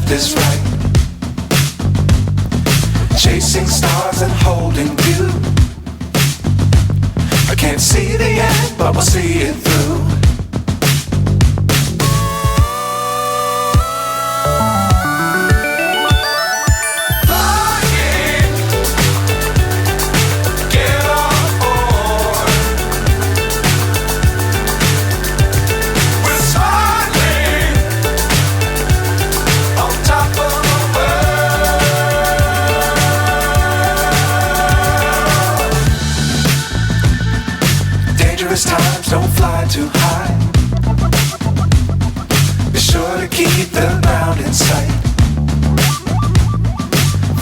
left is right. Chasing stars and holding you. I can't see the end, but we'll see it through. Times don't fly too high. Be sure to keep the ground in sight.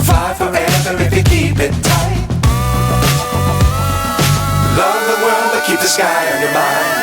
Fly forever if you keep it tight. Love the world but keep the sky on your mind.